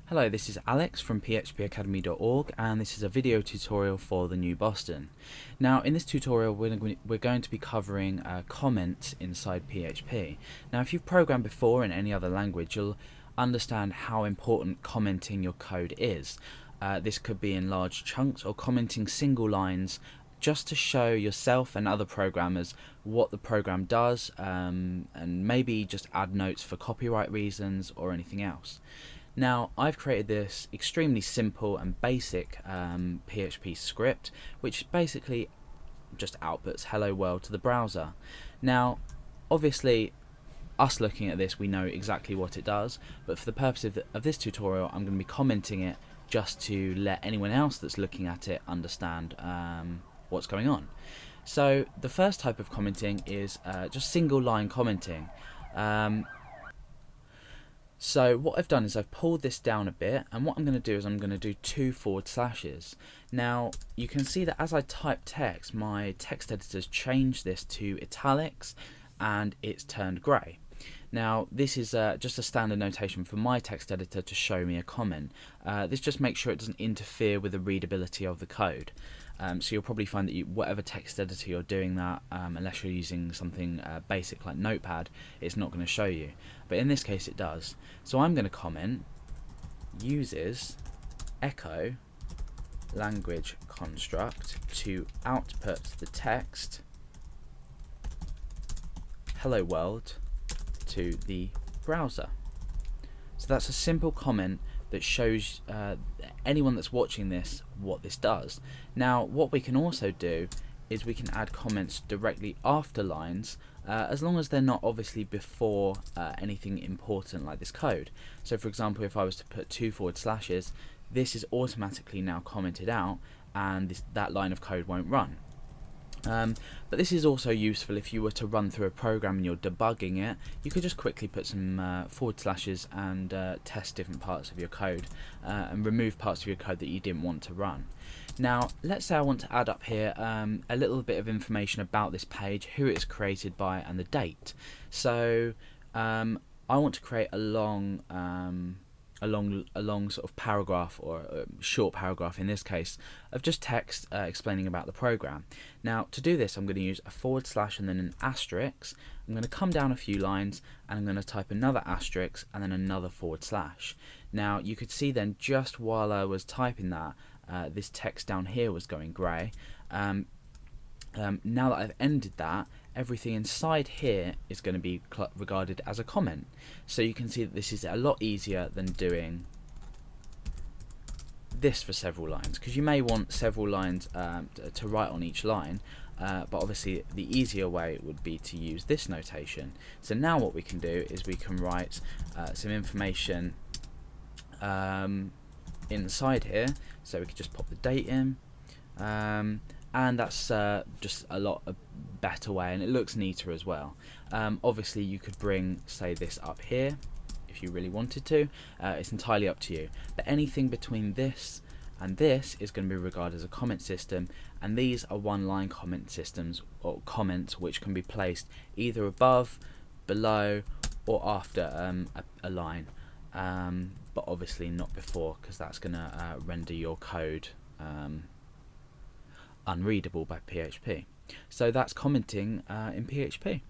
Hello, this is Alex from phpacademy.org, and this is a video tutorial for the New Boston. Now in this tutorial we're going to be covering comments inside PHP. Now if you've programmed before in any other language, you'll understand how important commenting your code is. This could be in large chunks or commenting single lines just to show yourself and other programmers what the program does, and maybe just add notes for copyright reasons or anything else. Now I've created this extremely simple and basic PHP script which basically just outputs hello world to the browser. Now obviously us looking at this we know exactly what it does, but for the purpose of this tutorial I'm going to be commenting it just to let anyone else that's looking at it understand what's going on. So the first type of commenting is just single line commenting. So what I've done is I've pulled this down a bit, and what I'm going to do is I'm going to do 2 forward slashes. Now you can see that as I type text, my text editor's changed this to italics and it's turned grey. Now this is just a standard notation for my text editor to show me a comment. This just makes sure it doesn't interfere with the readability of the code. So you'll probably find that whatever text editor you're doing that, unless you're using something basic like Notepad, it's not going to show you. But in this case it does. So I'm going to comment uses echo language construct to output the text hello world to the browser. So that's a simple comment that shows anyone that's watching this what this does. Now what we can also do is we can add comments directly after lines, as long as they're not obviously before anything important like this code. So for example, if I was to put 2 forward slashes, this is automatically now commented out and that line of code won't run. But this is also useful if you were to run through a program and you're debugging it. You could just quickly put some forward slashes and test different parts of your code and remove parts of your code that you didn't want to run. Now let's say I want to add up here a little bit of information about this page, who it's created by and the date. So I want to create a long sort of paragraph, or a short paragraph in this case, of just text explaining about the program. Now to do this I'm going to use a forward slash and then an asterisk. I'm going to come down a few lines and I'm going to type another asterisk and then another forward slash. Now you could see then just while I was typing that this text down here was going grey. Now that I've ended that, everything inside here is going to be regarded as a comment. So you can see that this is a lot easier than doing this for several lines, because you may want several lines to write on each line, but obviously the easier way would be to use this notation. So now what we can do is we can write some information inside here, so we could just pop the date in, and that's just a lot better way, and it looks neater as well. Obviously you could bring, say, this up here if you really wanted to. It's entirely up to you, but anything between this and this is going to be regarded as a comment system, and these are one-line comment systems, or comments, which can be placed either above, below, or after a line, but obviously not before, because that's going to render your code unreadable by PHP. So that's commenting in PHP.